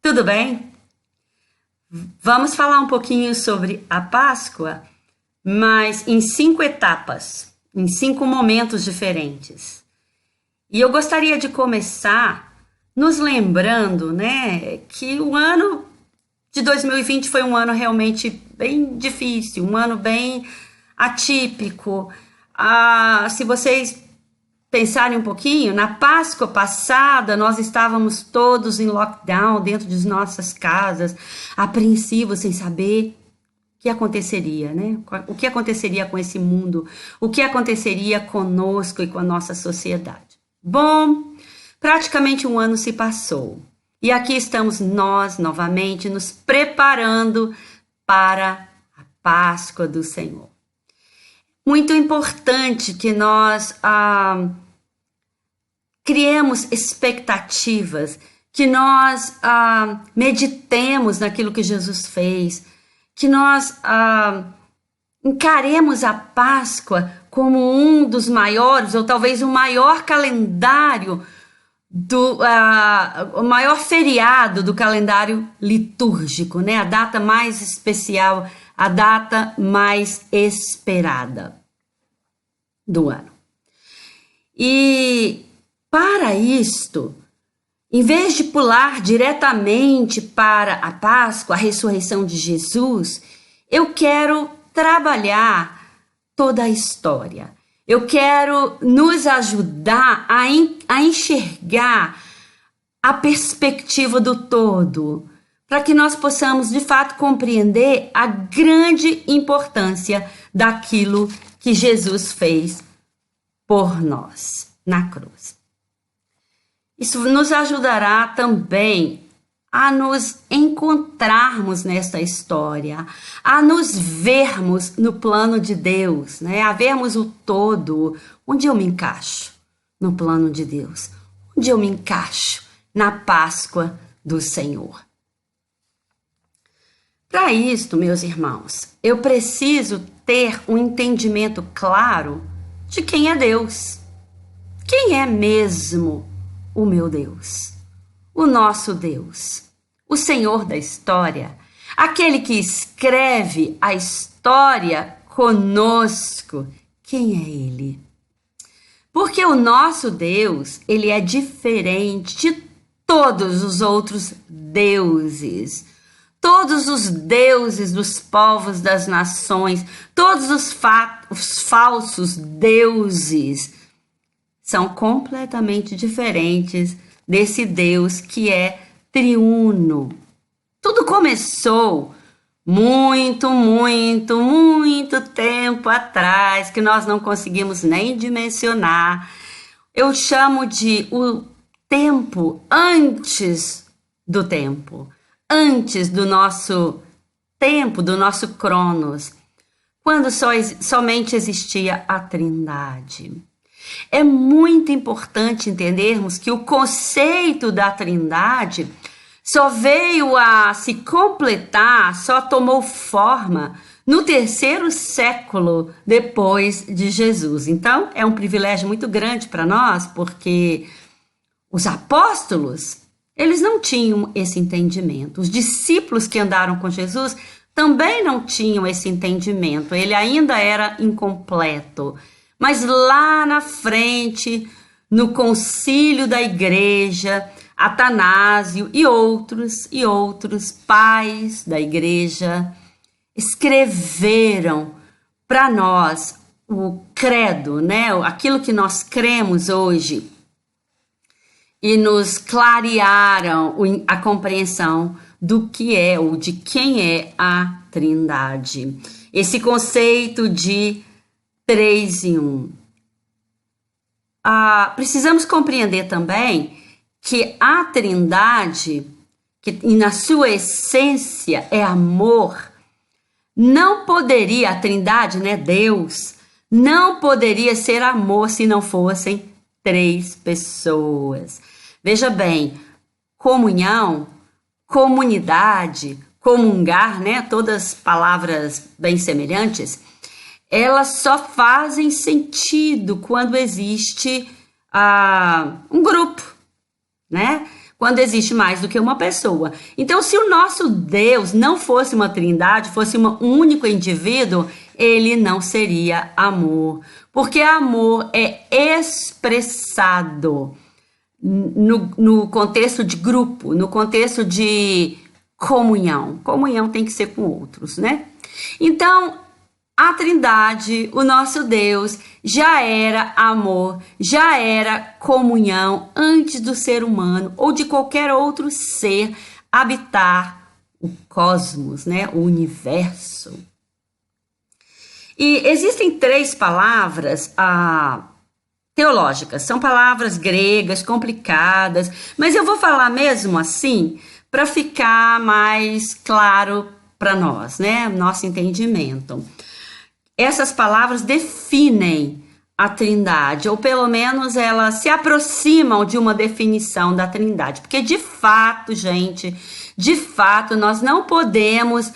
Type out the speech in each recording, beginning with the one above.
Tudo bem? Vamos falar um pouquinho sobre a Páscoa, mas em 5 etapas, em 5 momentos diferentes. E eu gostaria de começar nos lembrando, que o ano de 2020 foi um ano realmente bem difícil, um ano bem atípico. Se vocês pensarem um pouquinho, na Páscoa passada nós estávamos todos em lockdown dentro de nossas casas, apreensivos, sem saber o que aconteceria, O que aconteceria com esse mundo, o que aconteceria conosco e com a nossa sociedade. Bom, praticamente um ano se passou e aqui estamos nós novamente nos preparando para a Páscoa do Senhor. Muito importante que nós criemos expectativas, que nós meditemos naquilo que Jesus fez, que nós encaremos a Páscoa como um dos maiores, ou talvez o maior calendário, o maior feriado do calendário litúrgico, a data mais especial, a data mais esperada do ano. E para isto, em vez de pular diretamente para a Páscoa, a ressurreição de Jesus, eu quero trabalhar toda a história. Eu quero nos ajudar a enxergar a perspectiva do todo, para que nós possamos, de fato, compreender a grande importância daquilo que Jesus fez por nós na cruz. Isso nos ajudará também a nos encontrarmos nesta história, a nos vermos no plano de Deus, a vermos o todo. Onde eu me encaixo no plano de Deus? Onde eu me encaixo na Páscoa do Senhor? Para isto, meus irmãos, eu preciso ter um entendimento claro de quem é Deus. Quem é mesmo o meu Deus? O nosso Deus, o Senhor da história, aquele que escreve a história conosco. Quem é Ele? Porque o nosso Deus, Ele é diferente de todos os outros deuses. Todos os deuses dos povos das nações, todos os falsos deuses são completamente diferentes desse Deus que é triuno. Tudo começou muito tempo atrás, que nós não conseguimos nem dimensionar. Eu chamo de o tempo antes do tempo, antes do nosso tempo, do nosso Cronos, quando somente existia a Trindade. É muito importante entendermos que o conceito da Trindade só veio a se completar, só tomou forma no 3º século depois de Jesus. Então, é um privilégio muito grande para nós, porque os apóstolos, eles não tinham esse entendimento. Os discípulos que andaram com Jesus também não tinham esse entendimento. Ele ainda era incompleto. Mas lá na frente, no concílio da igreja, Atanásio e outros pais da igreja escreveram para nós o credo, aquilo que nós cremos hoje, e nos clarearam a compreensão do que é ou de quem é a Trindade. Esse conceito de 3 em 1. Precisamos compreender também que a Trindade, que na sua essência é amor, não poderia, a Trindade, Deus, não poderia ser amor se não fossem 3 pessoas. Veja bem, comunhão, comunidade, comungar, todas palavras bem semelhantes, elas só fazem sentido quando existe um grupo, quando existe mais do que uma pessoa. Então, se o nosso Deus não fosse uma trindade, fosse um único indivíduo, ele não seria amor. Porque amor é expressado no contexto de grupo, no contexto de comunhão. Comunhão tem que ser com outros, né? Então, a Trindade, o nosso Deus, já era amor, já era comunhão antes do ser humano ou de qualquer outro ser habitar o cosmos, né? O universo. E existem 3 palavras teológicas, são palavras gregas, complicadas, mas eu vou falar mesmo assim para ficar mais claro para nós, né? Nosso entendimento. Essas palavras definem a Trindade, ou pelo menos elas se aproximam de uma definição da Trindade, porque de fato, gente, de fato, nós não podemos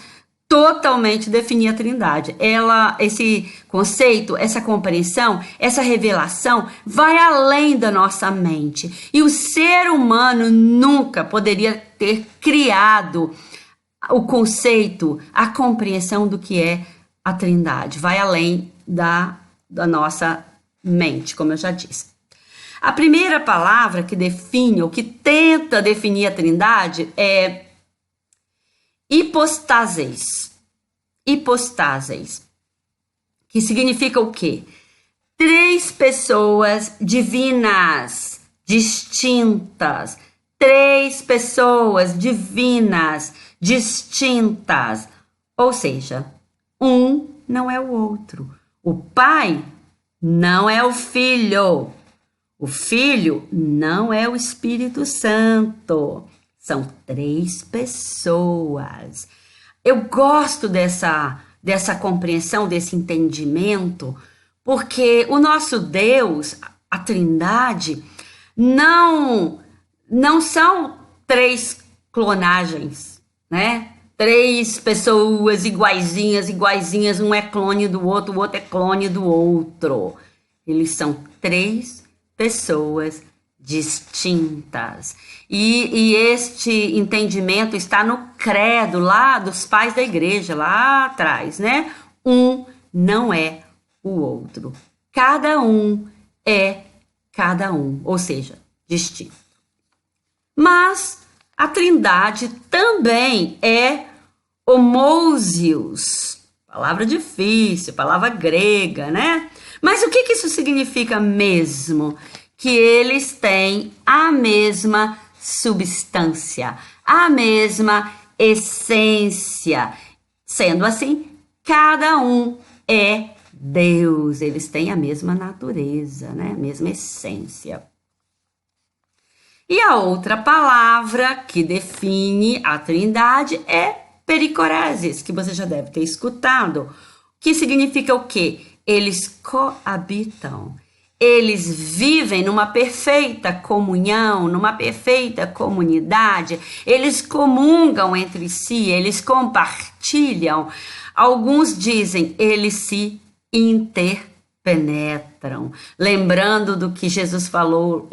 totalmente definir a Trindade. Esse conceito, essa compreensão, essa revelação vai além da nossa mente. E o ser humano nunca poderia ter criado o conceito, a compreensão do que é a Trindade. Vai além da nossa mente, como eu já disse. A primeira palavra que define, ou que tenta definir a Trindade é hipostases. Hipostases. Que significa o quê? 3 pessoas divinas, distintas. 3 pessoas divinas, distintas. Ou seja, um não é o outro. O Pai não é o Filho. O Filho não é o Espírito Santo. São 3 pessoas. Eu gosto dessa compreensão, desse entendimento, porque o nosso Deus, a Trindade, não são 3 clonagens, né? 3 pessoas iguaizinhas, um é clone do outro, o outro é clone do outro. Eles são 3 pessoas distintas. E este entendimento está no credo lá dos pais da igreja, lá atrás, né? Um não é o outro. Cada um é cada um, ou seja, distinto. Mas a Trindade também é homousios, palavra difícil, palavra grega, né? Mas o que isso significa mesmo? Que eles têm a mesma substância, a mesma essência. Sendo assim, cada um é Deus, eles têm a mesma natureza, né? A mesma essência. E a outra palavra que define a Trindade é pericoresis, que você já deve ter escutado, que significa o quê? Eles coabitam, eles vivem numa perfeita comunhão, numa perfeita comunidade, eles comungam entre si, eles compartilham. Alguns dizem, eles se interpenetram, lembrando do que Jesus falou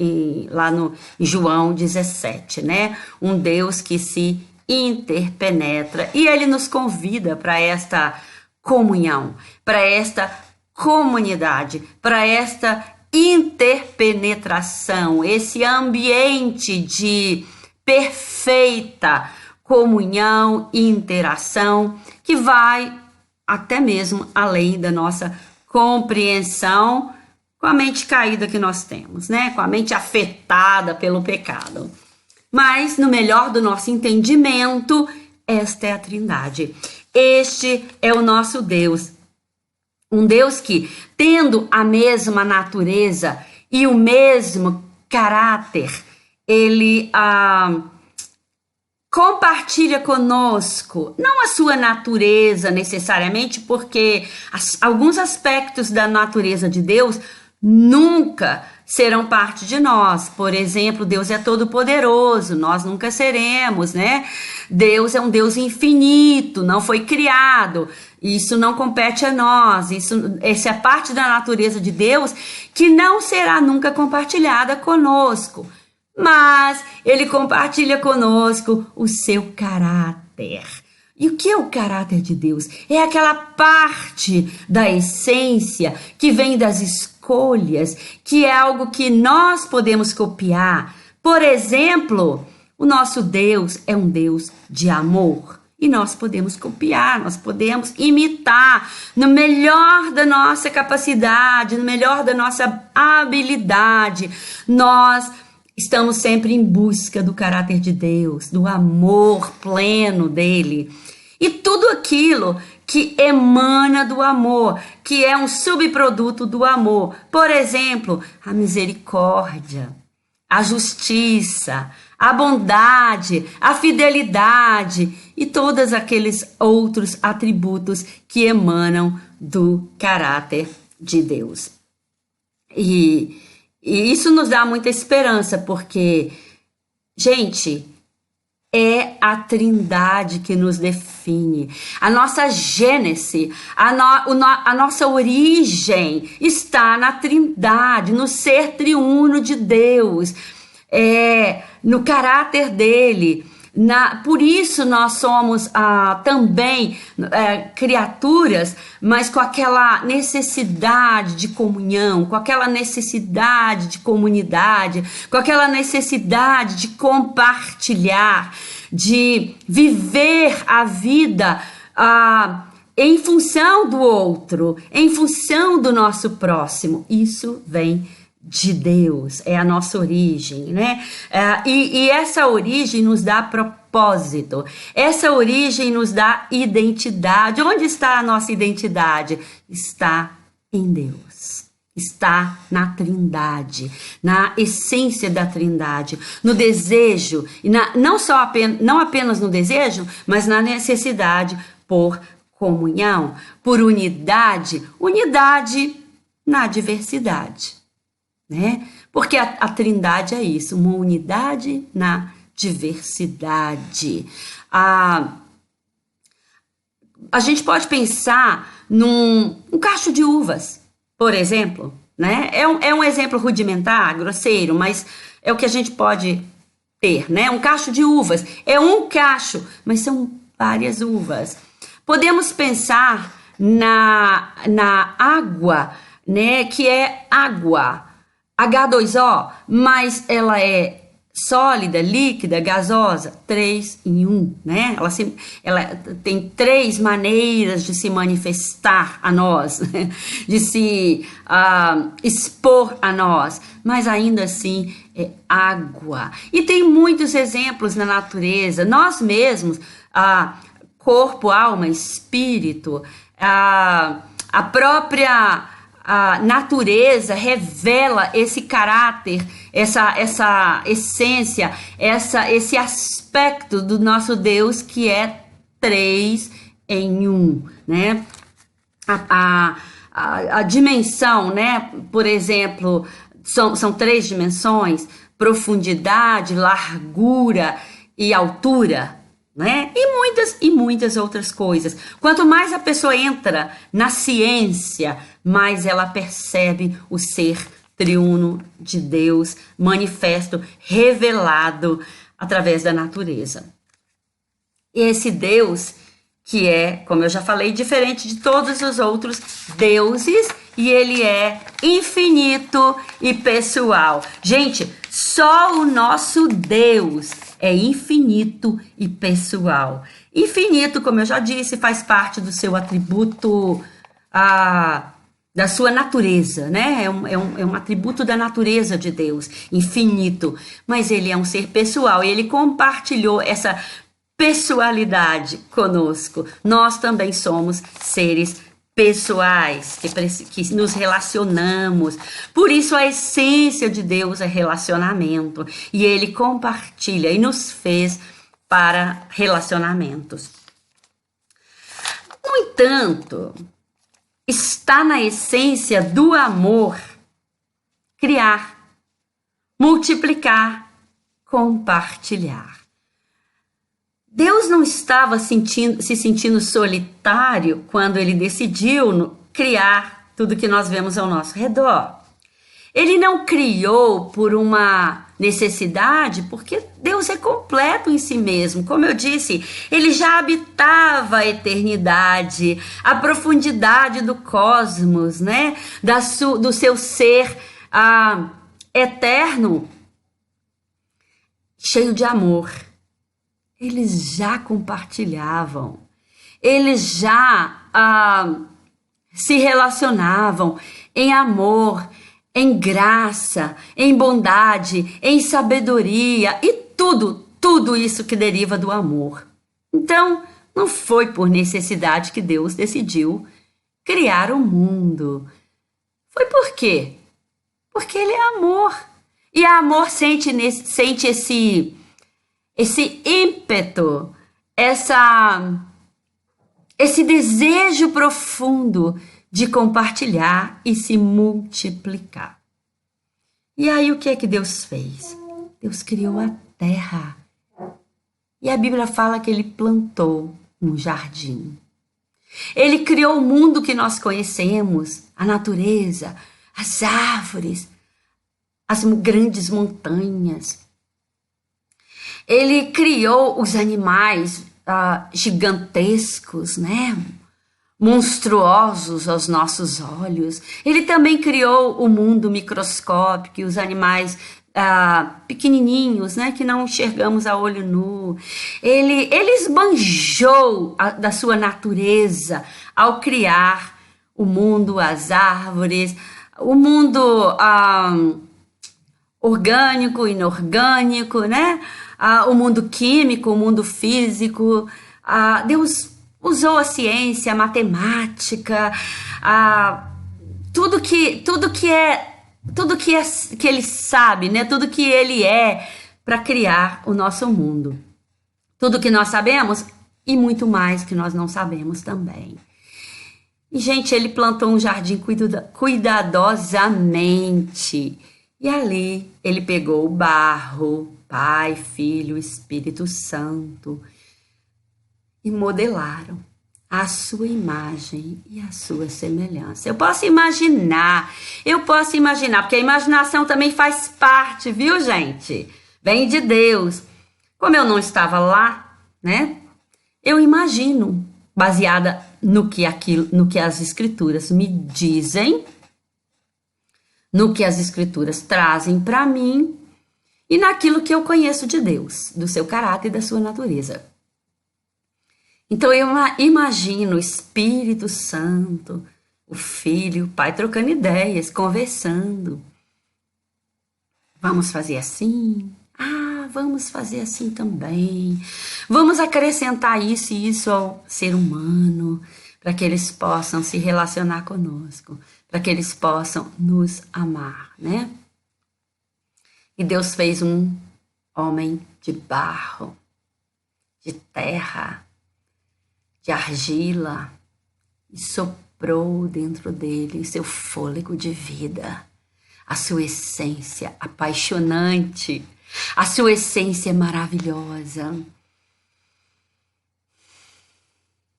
lá em João 17, né? Um Deus que se interpenetra, e ele nos convida para esta comunhão, para esta comunidade, para esta interpenetração, esse ambiente de perfeita comunhão e interação que vai até mesmo além da nossa compreensão com a mente caída que nós temos, né? Com a mente afetada pelo pecado. Mas, no melhor do nosso entendimento, esta é a Trindade. Este é o nosso Deus. Um Deus que, tendo a mesma natureza e o mesmo caráter, ele compartilha conosco, não a sua natureza necessariamente, porque alguns aspectos da natureza de Deus nunca serão parte de nós. Por exemplo, Deus é todo poderoso, nós nunca seremos, né? Deus é um Deus infinito, não foi criado, isso não compete a nós, essa é parte da natureza de Deus que não será nunca compartilhada conosco. mas ele compartilha conosco o seu caráter. E o que é o caráter de Deus? É aquela parte da essência que vem das escolhas, que é algo que nós podemos copiar. Por exemplo, o nosso Deus é um Deus de amor. E nós podemos copiar, nós podemos imitar no melhor da nossa capacidade, no melhor da nossa habilidade. Nós estamos sempre em busca do caráter de Deus, do amor pleno dele. E tudo aquilo que emana do amor, que é um subproduto do amor. Por exemplo, a misericórdia, a justiça, a bondade, a fidelidade e todos aqueles outros atributos que emanam do caráter de Deus. E isso nos dá muita esperança, porque, gente, é a Trindade que nos define. A nossa gênese, a nossa origem está na Trindade, no ser triuno de Deus, no caráter dele. Por isso nós somos também criaturas, mas com aquela necessidade de comunhão, com aquela necessidade de comunidade, com aquela necessidade de compartilhar, de viver a vida em função do outro, em função do nosso próximo. Isso vem de Deus, é a nossa origem, né? E essa origem nos dá propósito, essa origem nos dá identidade. Onde está a nossa identidade? Está em Deus, está na Trindade, na essência da Trindade, no desejo, e não apenas no desejo, mas na necessidade por comunhão, por unidade na diversidade. Né? Porque a Trindade é isso, uma unidade na diversidade. A gente pode pensar num cacho de uvas, por exemplo, né? É um exemplo rudimentar, grosseiro, mas é o que a gente pode ter, né? Um cacho de uvas é um cacho, mas são várias uvas. Podemos pensar na água, né? Que é água, H2O, mas ela é sólida, líquida, gasosa, 3 em 1, né? Ela tem 3 maneiras de se manifestar a nós, né? De se expor a nós, mas ainda assim é água. E tem muitos exemplos na natureza, nós mesmos, corpo, alma, espírito, a própria natureza revela esse caráter, essa essência, esse aspecto do nosso Deus que é 3 em 1, né? A dimensão, né? Por exemplo, são 3 dimensões: profundidade, largura e altura. Né? E muitas outras coisas. Quanto mais a pessoa entra na ciência, mais ela percebe o ser triuno de Deus manifesto, revelado através da natureza. E esse Deus que é, como eu já falei, diferente de todos os outros deuses, e ele é infinito e pessoal. Gente, só o nosso Deus é infinito e pessoal. Infinito, como eu já disse, faz parte do seu atributo, da sua natureza, né? É um atributo da natureza de Deus, infinito. Mas ele é um ser pessoal e ele compartilhou essa pessoalidade conosco. Nós também somos seres pessoais, que nos relacionamos. Por isso a essência de Deus é relacionamento. E ele compartilha e nos fez para relacionamentos. No entanto, está na essência do amor criar, multiplicar, compartilhar. Deus não estava se sentindo solitário quando ele decidiu criar tudo que nós vemos ao nosso redor. Ele não criou por uma necessidade, porque Deus é completo em si mesmo. Como eu disse, ele já habitava a eternidade, a profundidade do cosmos, né? Do seu ser eterno, cheio de amor. Eles já compartilhavam, eles já se relacionavam em amor, em graça, em bondade, em sabedoria e tudo isso que deriva do amor. Então, não foi por necessidade que Deus decidiu criar o mundo. Foi por quê? Porque ele é amor. E a amor sente esse ímpeto, esse desejo profundo de compartilhar e se multiplicar. E aí o que é que Deus fez? Deus criou a terra. E a Bíblia fala que ele plantou um jardim. Ele criou o mundo que nós conhecemos, a natureza, as árvores, as grandes montanhas. Ele criou os animais gigantescos, né? Monstruosos aos nossos olhos. Ele também criou o mundo microscópico, os animais pequenininhos, né, que não enxergamos a olho nu. Ele esbanjou da sua natureza ao criar o mundo, as árvores, o mundo orgânico, inorgânico, né? O mundo químico, o mundo físico. Deus usou a ciência, a matemática, tudo que ele sabe, né? Tudo que ele é para criar o nosso mundo. Tudo que nós sabemos e muito mais que nós não sabemos também. E, gente, ele plantou um jardim cuidadosamente. E ali ele pegou o barro, Pai, Filho, Espírito Santo, e modelaram a sua imagem e a sua semelhança. Eu posso imaginar, porque a imaginação também faz parte, viu, gente? Vem de Deus. Como eu não estava lá, né? Eu imagino, baseada no que as escrituras me dizem, no que as escrituras trazem para mim e naquilo que eu conheço de Deus, do seu caráter e da sua natureza. Então eu imagino o Espírito Santo, o Filho, o Pai trocando ideias, conversando. Vamos fazer assim? Vamos fazer assim também. Vamos acrescentar isso e isso ao ser humano, para que eles possam se relacionar conosco, para que eles possam nos amar, né? E Deus fez um homem de barro, de terra, de argila, e soprou dentro dele seu fôlego de vida, a sua essência apaixonante, a sua essência maravilhosa,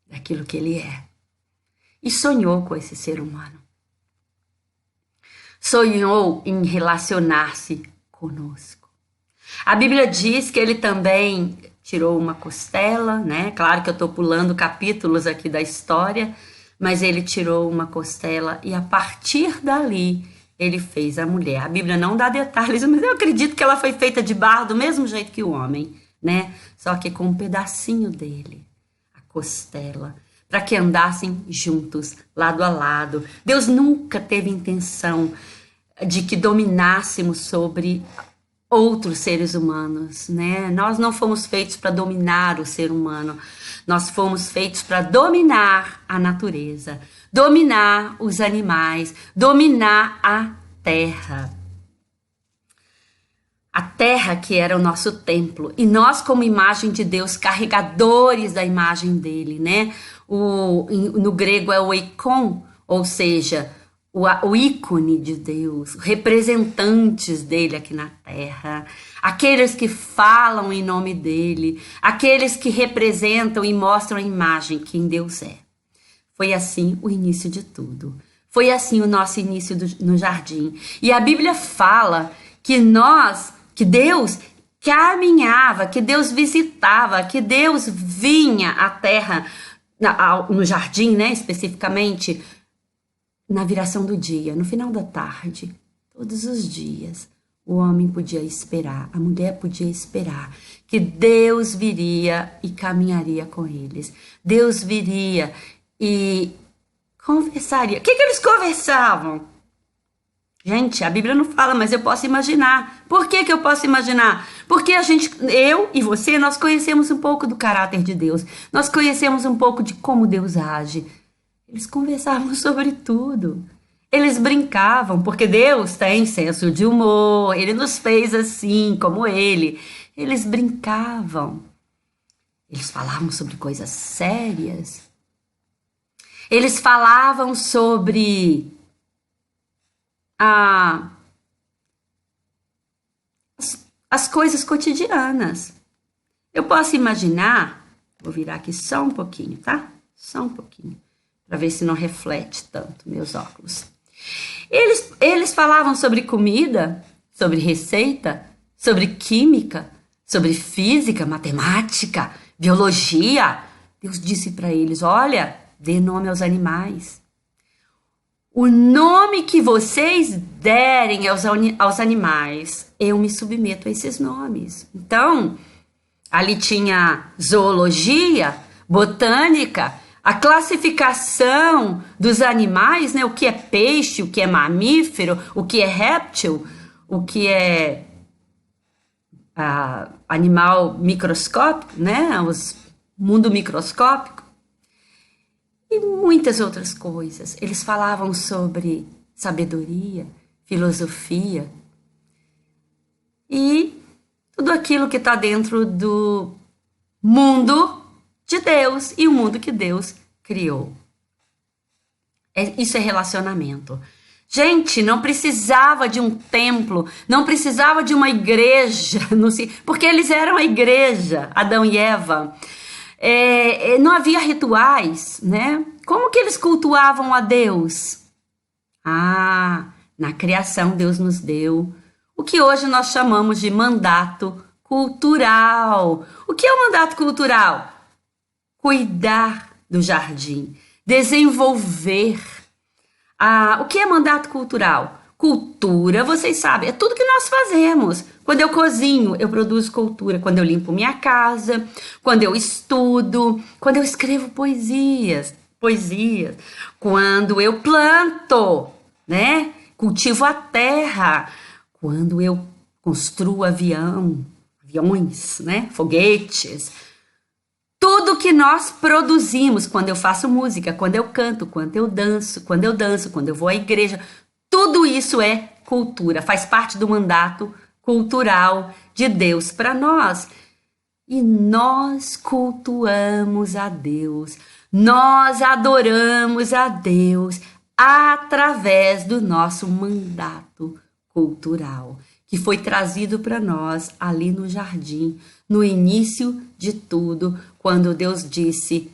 daquilo que ele é. E sonhou com esse ser humano. Sonhou em relacionar-se conosco. A Bíblia diz que ele também tirou uma costela, né? Claro que eu estou pulando capítulos aqui da história, mas ele tirou uma costela e a partir dali ele fez a mulher. A Bíblia não dá detalhes, mas eu acredito que ela foi feita de barro do mesmo jeito que o homem, né? Só que com um pedacinho dele, a costela, para que andassem juntos, lado a lado. Deus nunca teve intenção de que dominássemos sobre outros seres humanos, né? Nós não fomos feitos para dominar o ser humano, nós fomos feitos para dominar a natureza, dominar os animais, dominar a terra. A terra que era o nosso templo, e nós como imagem de Deus, carregadores da imagem dele, né? No grego é o eikon, ou seja, o ícone de Deus, representantes dele aqui na terra, aqueles que falam em nome dele, aqueles que representam e mostram a imagem quem Deus é. Foi assim o início de tudo. Foi assim o nosso início no jardim. E a Bíblia fala que que Deus caminhava, que Deus visitava, que Deus vinha à terra, no jardim, né, especificamente, na viração do dia, no final da tarde, todos os dias. O homem podia esperar, a mulher podia esperar que Deus viria e caminharia com eles. Deus viria e conversaria. O que eles conversavam? Gente, a Bíblia não fala, mas eu posso imaginar. Por que eu posso imaginar? Porque eu e você, nós conhecemos um pouco do caráter de Deus. Nós conhecemos um pouco de como Deus age. Eles conversavam sobre tudo. Eles brincavam, porque Deus tem senso de humor. Ele nos fez assim, como Ele. Eles brincavam. Eles falavam sobre coisas sérias. Eles falavam sobre as coisas cotidianas. Eu posso imaginar, vou virar aqui só um pouquinho, tá? Só um pouquinho, para ver se não reflete tanto meus óculos. Eles falavam sobre comida, sobre receita, sobre química, sobre física, matemática, biologia. Deus disse para eles, olha, dê nome aos animais. O nome que vocês derem aos animais, eu me submeto a esses nomes. Então, ali tinha zoologia, botânica, a classificação dos animais, né? O que é peixe, o que é mamífero, o que é réptil, o que é animal microscópico, né? Mundo microscópico. E muitas outras coisas. Eles falavam sobre sabedoria, filosofia e tudo aquilo que está dentro do mundo de Deus e o mundo que Deus criou. Isso é relacionamento. Gente, não precisava de um templo, não precisava de uma igreja, porque eles eram a igreja, Adão e Eva. Não havia rituais, né? Como que eles cultuavam a Deus? Na criação Deus nos deu o que hoje nós chamamos de mandato cultural. O que é o mandato cultural? Cuidar do jardim, desenvolver. O que é mandato cultural? Cultura, vocês sabem, é tudo que nós fazemos. Quando eu cozinho, eu produzo cultura. Quando eu limpo minha casa, quando eu estudo, quando eu escrevo poesias. Quando eu planto, né? Cultivo a terra. Quando eu construo aviões, né? Foguetes. Tudo que nós produzimos, quando eu faço música, quando eu canto, quando eu danço, quando eu vou à igreja, tudo isso é cultura, faz parte do mandato cultural de Deus para nós. E nós cultuamos a Deus, nós adoramos a Deus através do nosso mandato cultural, que foi trazido para nós ali no jardim, no início de tudo, quando Deus disse,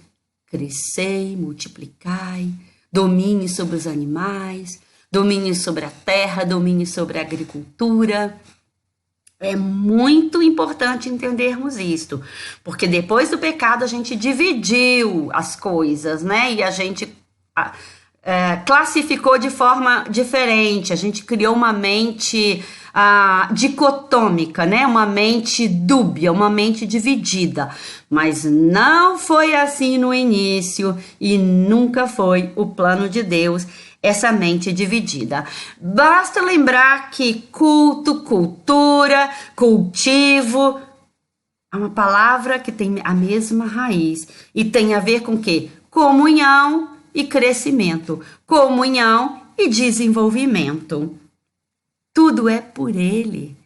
crescei, multiplicai, domine sobre os animais, domine sobre a terra, domine sobre a agricultura. É muito importante entendermos isto, porque depois do pecado a gente dividiu as coisas, né? E a gente classificou de forma diferente, a gente criou uma mente dicotômica, né? Uma mente dúbia, uma mente dividida, mas não foi assim no início e nunca foi o plano de Deus essa mente dividida. Basta lembrar que culto, cultura, cultivo é uma palavra que tem a mesma raiz e tem a ver com o quê? Comunhão e crescimento, comunhão e desenvolvimento. Tudo é por Ele,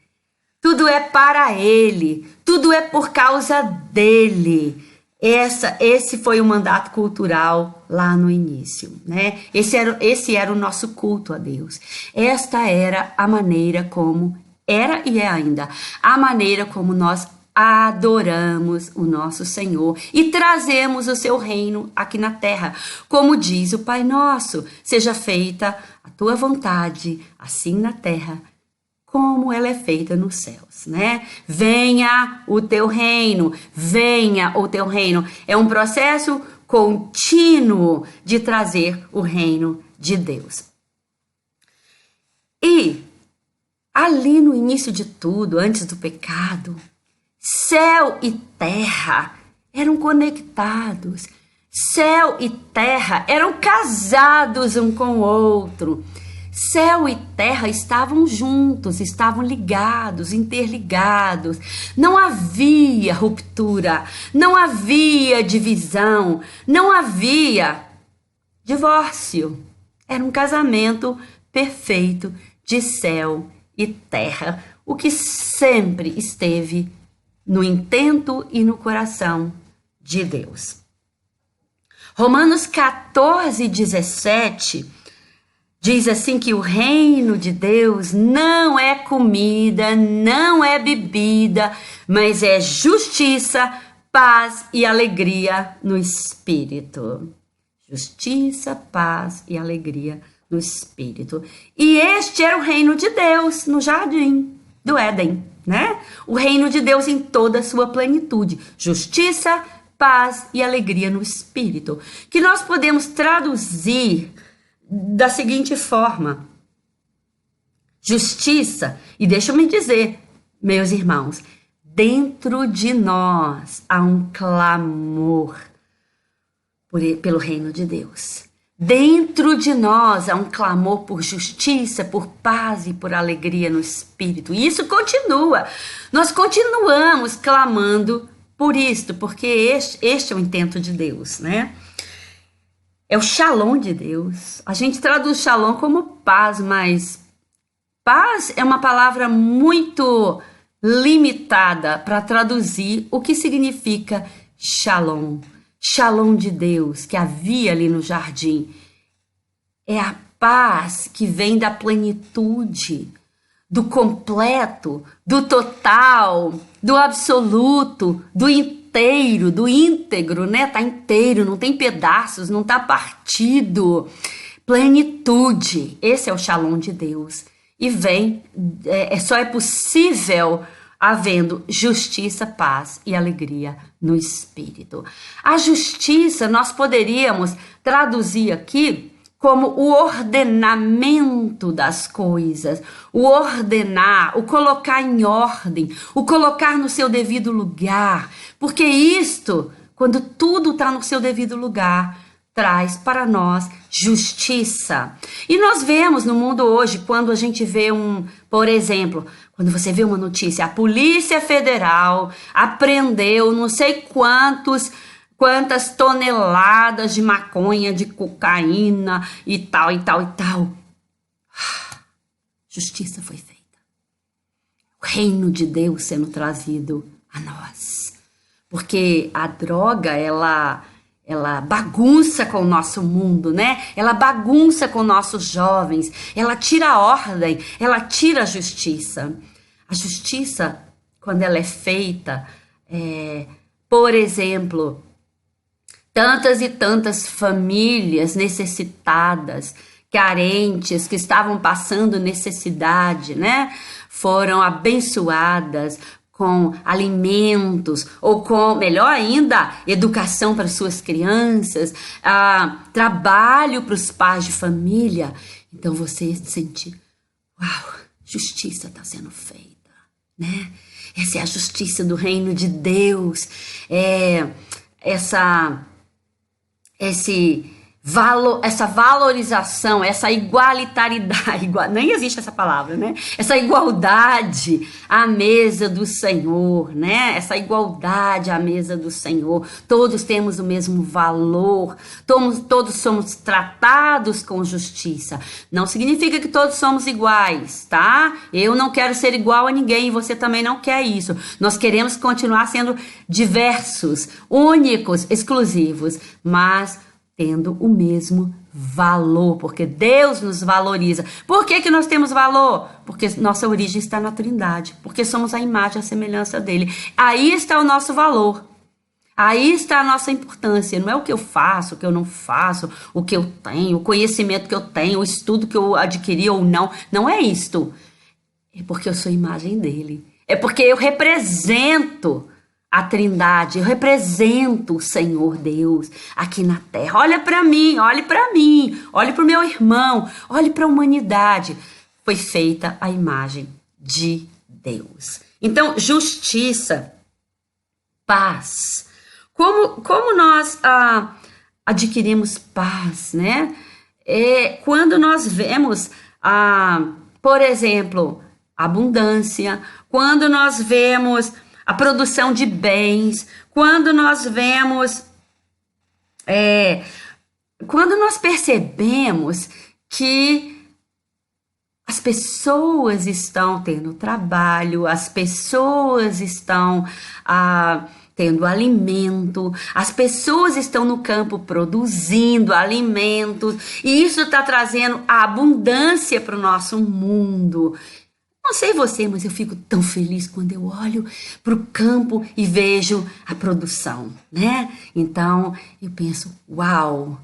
tudo é para Ele, tudo é por causa dEle. Esse foi o mandato cultural lá no início, né? Esse era o nosso culto a Deus. Esta era a maneira como, era e é ainda, a maneira como nós adoramos o nosso Senhor e trazemos o seu reino aqui na terra. Como diz o Pai Nosso, seja feita a tua vontade, assim na terra, como ela é feita nos céus, né? Venha o teu reino, venha o teu reino. É um processo contínuo de trazer o reino de Deus. E ali no início de tudo, antes do pecado, céu e terra eram conectados. Céu e terra eram casados um com o outro. Céu e terra estavam juntos, estavam ligados, interligados. Não havia ruptura, não havia divisão, não havia divórcio. Era um casamento perfeito de céu e terra, o que sempre esteve no intento e no coração de Deus. Romanos 14:17 diz assim que o reino de Deus não é comida, não é bebida, mas é justiça, paz e alegria no Espírito. Justiça, paz e alegria no Espírito. E este era o reino de Deus no jardim do Éden, né? O reino de Deus em toda a sua plenitude. Justiça, paz e alegria no Espírito. Que nós podemos traduzir da seguinte forma: justiça, e deixa eu me dizer, meus irmãos, dentro de nós há um clamor pelo reino de Deus. Dentro de nós há um clamor por justiça, por paz e por alegria no Espírito. E isso continua. Nós continuamos clamando por isto, porque este é o intento de Deus, né? É o shalom de Deus. A gente traduz shalom como paz, mas paz é uma palavra muito limitada para traduzir o que significa shalom. Shalom de Deus que havia ali no jardim. É a paz que vem da plenitude, do completo, do total, do absoluto, do inteiro, do íntegro, né? Tá inteiro, não tem pedaços, não tá partido. Plenitude, esse é o shalom de Deus. E vem, só é possível havendo justiça, paz e alegria no Espírito. A justiça nós poderíamos traduzir aqui como o ordenamento das coisas, o ordenar, o colocar em ordem, o colocar no seu devido lugar, porque isto, quando tudo está no seu devido lugar, traz para nós justiça. E nós vemos no mundo hoje, quando a gente vê por exemplo, quando você vê uma notícia, a Polícia Federal apreendeu não sei quantas toneladas de maconha, de cocaína e tal, e tal, e tal. Justiça foi feita. O reino de Deus sendo trazido a nós. Porque a droga, ela bagunça com o nosso mundo, né? Ela bagunça com nossos jovens, ela tira a ordem, ela tira a justiça. A justiça, quando ela é feita, por exemplo, tantas e tantas famílias necessitadas, carentes, que estavam passando necessidade, né? Foram abençoadas com alimentos, ou com, melhor ainda, educação para suas crianças, trabalho para os pais de família. Então você sente, uau, justiça está sendo feita, né? Essa é a justiça do reino de Deus, essa valorização, essa igualitariedade, nem existe essa palavra, né? Essa igualdade à mesa do Senhor, né? Essa igualdade à mesa do Senhor. Todos temos o mesmo valor, todos somos tratados com justiça. Não significa que todos somos iguais, tá? Eu não quero ser igual a ninguém e você também não quer isso. Nós queremos continuar sendo diversos, únicos, exclusivos, mas tendo o mesmo valor, porque Deus nos valoriza. Por que que nós temos valor? Porque nossa origem está na Trindade, porque somos a imagem e a semelhança dele. Aí está o nosso valor. Aí está a nossa importância. Não é o que eu faço, o que eu não faço, o que eu tenho, o conhecimento que eu tenho, o estudo que eu adquiri ou não. Não é isto. É porque eu sou imagem dele. É porque eu represento a Trindade, eu represento o Senhor Deus aqui na terra. Olha para mim, olhe para mim, olhe para o meu irmão, olhe para a humanidade. Foi feita a imagem de Deus. Então, justiça, paz. Como nós adquirimos paz, né? Quando nós vemos, por exemplo, abundância, quando nós vemos a produção de bens, quando nós vemos, quando nós percebemos que as pessoas estão tendo trabalho, as pessoas estão tendo alimento, as pessoas estão no campo produzindo alimentos, e isso está trazendo a abundância para o nosso mundo. Não sei você, mas eu fico tão feliz quando eu olho para o campo e vejo a produção, né? Então, eu penso, uau,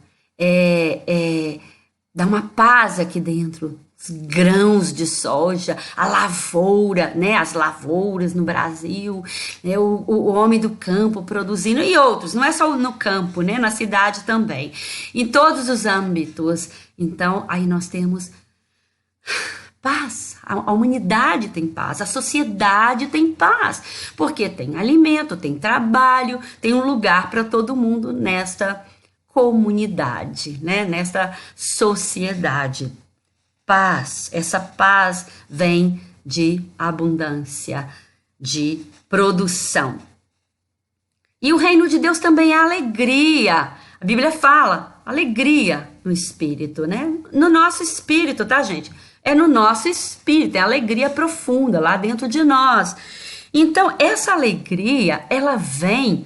dá uma paz aqui dentro. Os grãos de soja, a lavoura, né? As lavouras no Brasil, né? O homem do campo produzindo, e outros, não é só no campo, né? Na cidade também, em todos os âmbitos. Então, aí nós temos paz, a humanidade tem paz, a sociedade tem paz, porque tem alimento, tem trabalho, tem um lugar para todo mundo nesta comunidade, né? Nesta sociedade. Paz, essa paz vem de abundância, de produção. E o reino de Deus também é alegria. A Bíblia fala alegria no espírito, né? No nosso espírito, tá, gente? É no nosso espírito, é alegria profunda lá dentro de nós. Então, essa alegria, ela vem,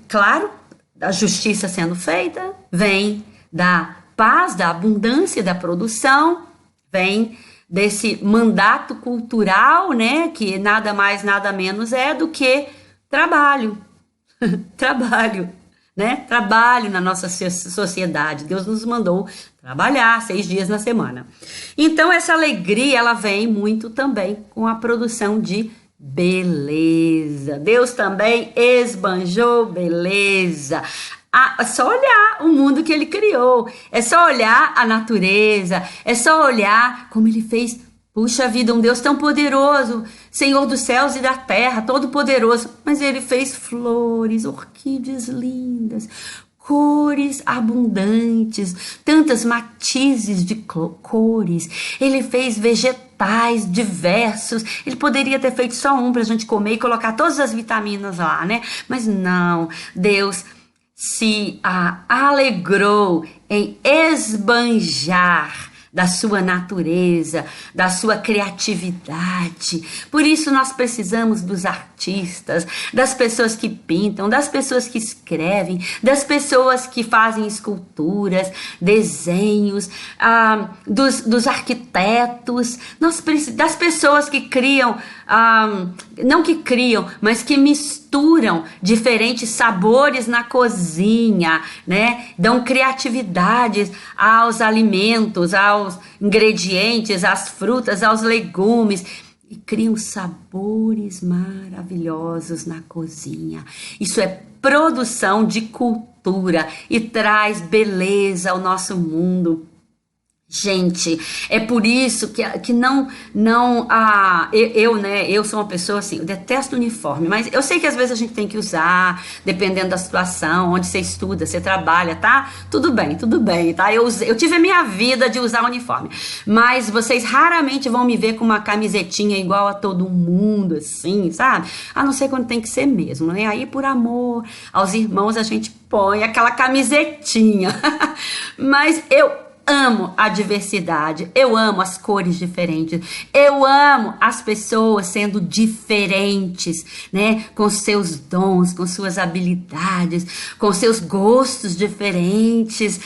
claro, da justiça sendo feita, vem da paz, da abundância, da produção, vem desse mandato cultural, né, que nada mais, nada menos é do que trabalho, trabalho, né, trabalho na nossa sociedade. Deus nos mandou trabalhar 6 dias na semana. Então, essa alegria, ela vem muito também com a produção de beleza. Deus também esbanjou beleza. É só olhar o mundo que ele criou, é só olhar a natureza, é só olhar como ele fez. Puxa vida, um Deus tão poderoso, Senhor dos céus e da terra, todo poderoso, mas ele fez flores, orquídeas lindas, cores abundantes, tantas matizes de cores. Ele fez vegetais diversos. Ele poderia ter feito só um para a gente comer e colocar todas as vitaminas lá, né? Mas não, Deus se alegrou em esbanjar da sua natureza, da sua criatividade. Por isso nós precisamos dos artistas, das pessoas que pintam, das pessoas que escrevem, das pessoas que fazem esculturas, desenhos, dos arquitetos, das pessoas que criam, não que criam, mas que misturam diferentes sabores na cozinha, né? Dão criatividade aos alimentos, aos ingredientes, às frutas, aos legumes, e criam sabores maravilhosos na cozinha. Isso é produção de cultura e traz beleza ao nosso mundo. Gente, é por isso que eu sou uma pessoa assim, eu detesto uniforme, mas eu sei que às vezes a gente tem que usar, dependendo da situação, onde você estuda, você trabalha, tá? Tudo bem, tá? Eu tive a minha vida de usar uniforme, mas vocês raramente vão me ver com uma camisetinha igual a todo mundo, assim, sabe? A não ser quando tem que ser mesmo, né? Aí, por amor aos irmãos, a gente põe aquela camisetinha, mas eu amo a diversidade, eu amo as cores diferentes, eu amo as pessoas sendo diferentes, né? Com seus dons, com suas habilidades, com seus gostos diferentes,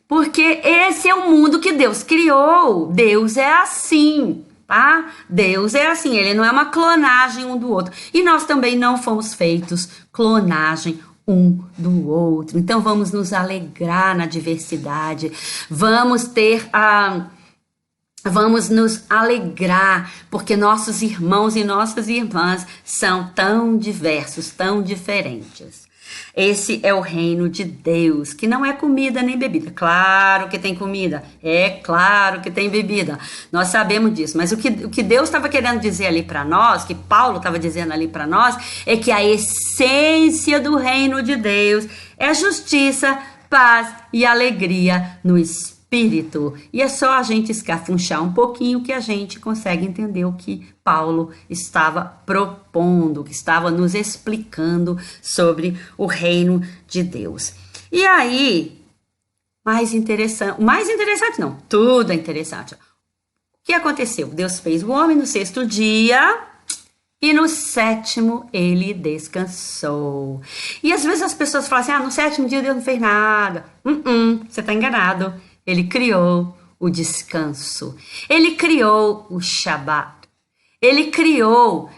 porque esse é o mundo que Deus criou. Deus é assim, tá? Deus é assim, ele não é uma clonagem um do outro. E nós também não fomos feitos clonagem um do outro. Então vamos nos alegrar na diversidade, vamos nos alegrar, porque nossos irmãos e nossas irmãs são tão diversos, tão diferentes. Esse é o reino de Deus, que não é comida nem bebida. Claro que tem comida, é claro que tem bebida. Nós sabemos disso, mas o que Deus estava querendo dizer ali para nós, que Paulo estava dizendo ali para nós, é que a essência do reino de Deus é justiça, paz e alegria no Espírito. E é só a gente escafunchar um pouquinho que a gente consegue entender o que Paulo estava propondo, que estava nos explicando sobre o reino de Deus. E aí, mais interessante não, tudo é interessante. O que aconteceu? Deus fez o homem no 6º dia e no 7º ele descansou. E às vezes as pessoas falam assim, no 7º dia Deus não fez nada. Você está enganado. Ele criou o descanso. Ele criou o Shabat. Ele criou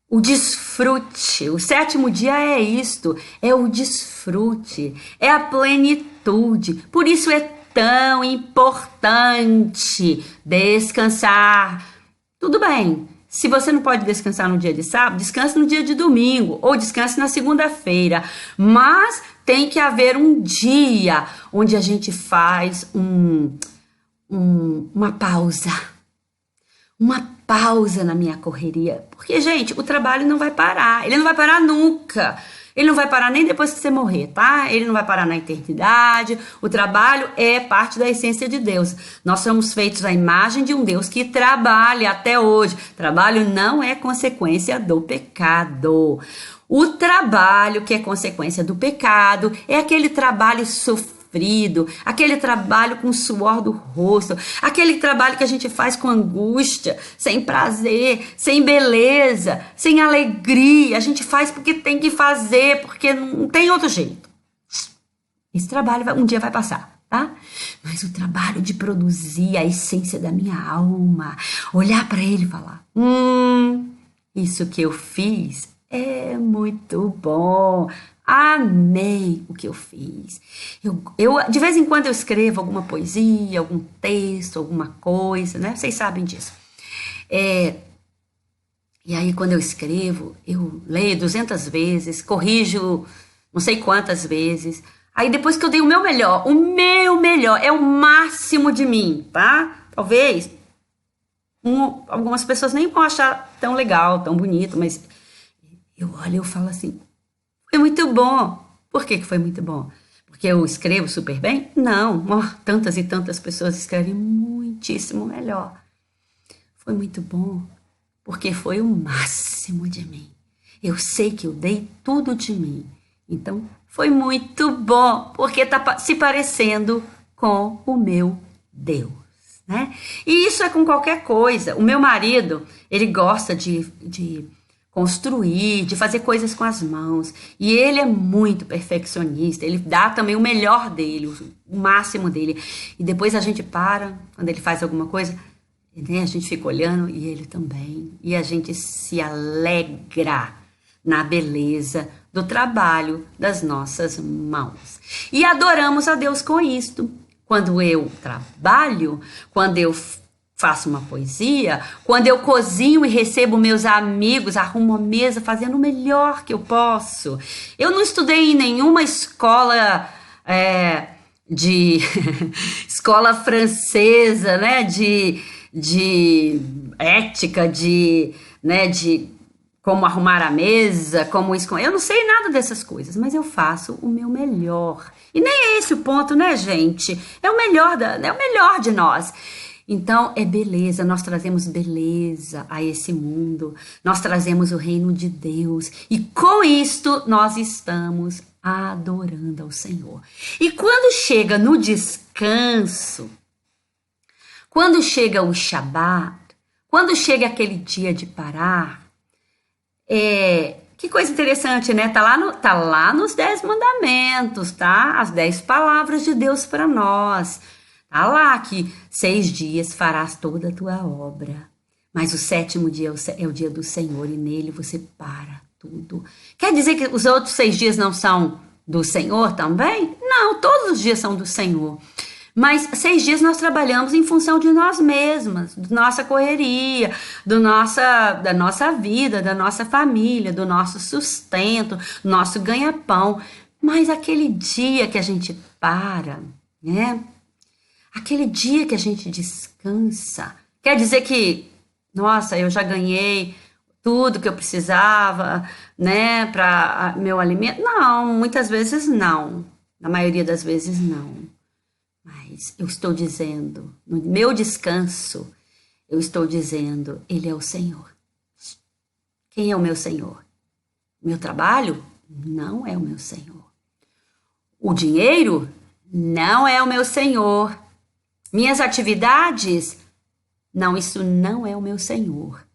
o desfrute. O 7º dia é isto, é o desfrute, é a plenitude. Por isso é tão importante descansar. Tudo bem, se você não pode descansar no dia de sábado, descanse no dia de domingo ou descanse na segunda-feira. Mas tem que haver um dia onde a gente faz uma pausa. Uma pausa na minha correria. Porque, gente, o trabalho não vai parar. Ele não vai parar nunca. Ele não vai parar nem depois que você morrer, tá? Ele não vai parar na eternidade. O trabalho é parte da essência de Deus. Nós somos feitos à imagem de um Deus que trabalha até hoje. Trabalho não é consequência do pecado. O trabalho que é consequência do pecado é aquele trabalho sofrido, aquele trabalho com suor do rosto, aquele trabalho que a gente faz com angústia, sem prazer, sem beleza, sem alegria. A gente faz porque tem que fazer, porque não tem outro jeito. Esse trabalho um dia vai passar, tá? Mas o trabalho de produzir a essência da minha alma, olhar para ele e falar, isso que eu fiz é muito bom. Amei o que eu fiz. Eu de vez em quando eu escrevo alguma poesia, algum texto, alguma coisa, né? Vocês sabem disso. E aí quando eu escrevo, eu leio 200 vezes, corrijo não sei quantas vezes. Aí depois que eu dei o meu melhor é o máximo de mim, tá? Talvez algumas pessoas nem vão achar tão legal, tão bonito, mas eu olho e eu falo assim, foi muito bom. Por que foi muito bom? Porque eu escrevo super bem? Não, tantas e tantas pessoas escrevem muitíssimo melhor. Foi muito bom, porque foi o máximo de mim. Eu sei que eu dei tudo de mim. Então, foi muito bom, porque está se parecendo com o meu Deus, né? E isso é com qualquer coisa. O meu marido, ele gosta de construir, de fazer coisas com as mãos. E ele é muito perfeccionista. Ele dá também o melhor dele, o máximo dele. E depois a gente para, quando ele faz alguma coisa, né, a gente fica olhando e ele também. E a gente se alegra na beleza do trabalho das nossas mãos. E adoramos a Deus com isto. Quando eu trabalho, quando eu faço uma poesia, quando eu cozinho e recebo meus amigos, arrumo a mesa fazendo o melhor que eu posso. Eu não estudei em nenhuma escola escola francesa, né, de ética, de como arrumar a mesa, como isso. Eu não sei nada dessas coisas, mas eu faço o meu melhor. E nem é esse o ponto, né, gente? É o melhor de nós. Então, é beleza, nós trazemos beleza a esse mundo, nós trazemos o reino de Deus, e com isto nós estamos adorando ao Senhor. E quando chega no descanso, quando chega o Shabat, quando chega aquele dia de parar, que coisa interessante, né? Tá lá nos 10 mandamentos, tá? As 10 palavras de Deus para nós. Tá lá que 6 dias farás toda a tua obra. Mas o 7º dia é o dia do Senhor e nele você para tudo. Quer dizer que os outros 6 dias não são do Senhor também? Não, todos os dias são do Senhor. Mas 6 dias nós trabalhamos em função de nós mesmas, da nossa correria, da nossa vida, da nossa família, do nosso sustento, do nosso ganha-pão. Mas aquele dia que a gente para, né? Aquele dia que a gente descansa, quer dizer que, nossa, eu já ganhei tudo que eu precisava, né, para meu alimento? Não, muitas vezes não. Na maioria das vezes não. Mas eu estou dizendo, no meu descanso, eu estou dizendo, Ele é o Senhor. Quem é o meu Senhor? Meu trabalho? Não é o meu Senhor. O dinheiro? Não é o meu Senhor. Minhas atividades? Não, isso não é o meu Senhor.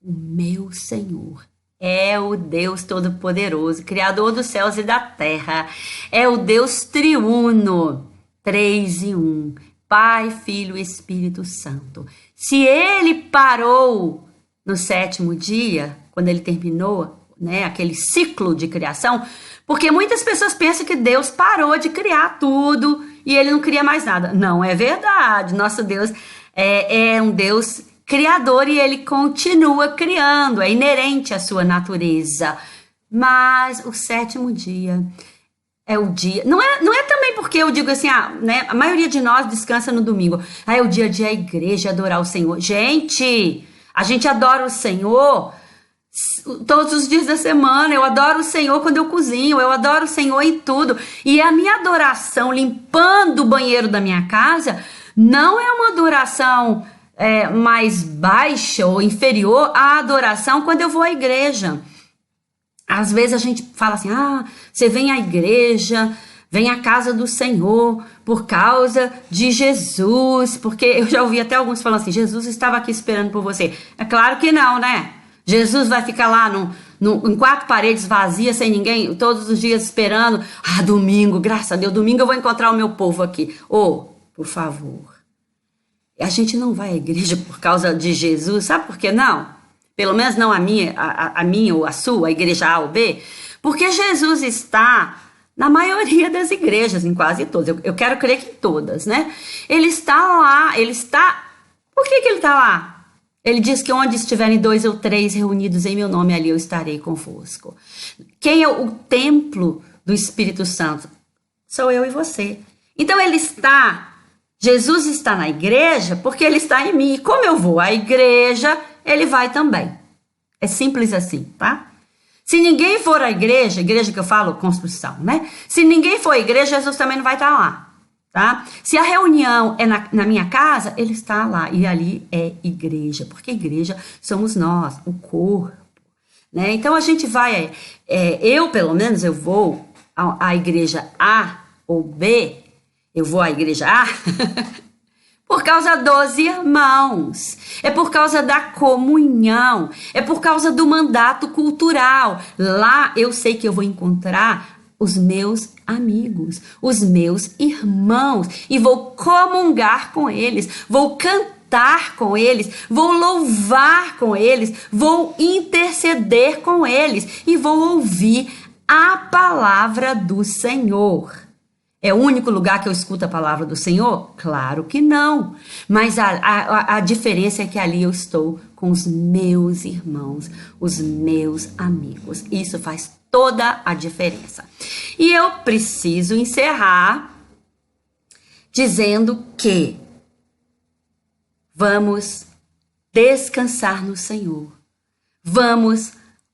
O meu Senhor é o Deus Todo-Poderoso, Criador dos céus e da terra. É o Deus triuno. 3 em 1, Pai, Filho e Espírito Santo. Se ele parou no 7º dia, quando ele terminou, né, aquele ciclo de criação, porque muitas pessoas pensam que Deus parou de criar tudo e ele não cria mais nada. Não é verdade. Nosso Deus é um Deus criador e ele continua criando, é inerente à sua natureza. Mas o 7º dia é o dia, não é também porque eu digo assim, né, a maioria de nós descansa no domingo. É o dia de ir à igreja adorar o Senhor. Gente, a gente adora o Senhor todos os dias da semana. Eu adoro o Senhor quando eu cozinho, eu adoro o Senhor em tudo. E a minha adoração limpando o banheiro da minha casa não é uma adoração mais baixa ou inferior à adoração quando eu vou à igreja. Às vezes a gente fala assim, você vem à igreja, vem à casa do Senhor por causa de Jesus, porque eu já ouvi até alguns falando assim, Jesus estava aqui esperando por você. É claro que não, né? Jesus vai ficar lá em 4 paredes vazias, sem ninguém, todos os dias esperando. Domingo, graças a Deus, domingo eu vou encontrar o meu povo aqui. Por favor, a gente não vai à igreja por causa de Jesus, sabe por que não? Pelo menos não a minha ou a sua, a igreja A ou B, porque Jesus está na maioria das igrejas, em quase todas. Eu quero crer que em todas, né? Ele está lá, Por que ele está lá? Ele diz que onde estiverem 2 ou 3 reunidos em meu nome, ali eu estarei convosco. Quem é o templo do Espírito Santo? Sou eu e você. Então Jesus está na igreja porque ele está em mim. E como eu vou à igreja, ele vai também. É simples assim, tá? Se ninguém for à igreja que eu falo, construção, né? Se ninguém for à igreja, Jesus também não vai estar lá, tá? Se a reunião é na minha casa, ele está lá. E ali é igreja, porque igreja somos nós, o corpo, né? Então a gente vai, eu pelo menos, eu vou à igreja A ou B, eu vou à igreja A... por causa dos irmãos, é por causa da comunhão, é por causa do mandato cultural. Lá eu sei que eu vou encontrar os meus amigos, os meus irmãos, e vou comungar com eles, vou cantar com eles, vou louvar com eles, vou interceder com eles e vou ouvir a palavra do Senhor. É o único lugar que eu escuto a palavra do Senhor? Claro que não. Mas a diferença é que ali eu estou com os meus irmãos, os meus amigos. Isso faz toda a diferença. E eu preciso encerrar dizendo que vamos descansar no Senhor. Vamos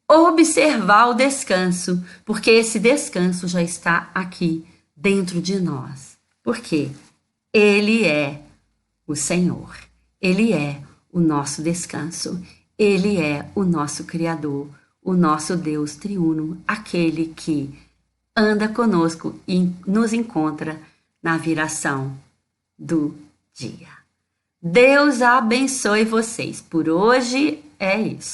observar o descanso, porque esse descanso já está aqui dentro de nós, porque Ele é o Senhor, Ele é o nosso descanso, Ele é o nosso Criador, o nosso Deus triuno, aquele que anda conosco e nos encontra na viração do dia. Deus abençoe vocês. Por hoje é isso.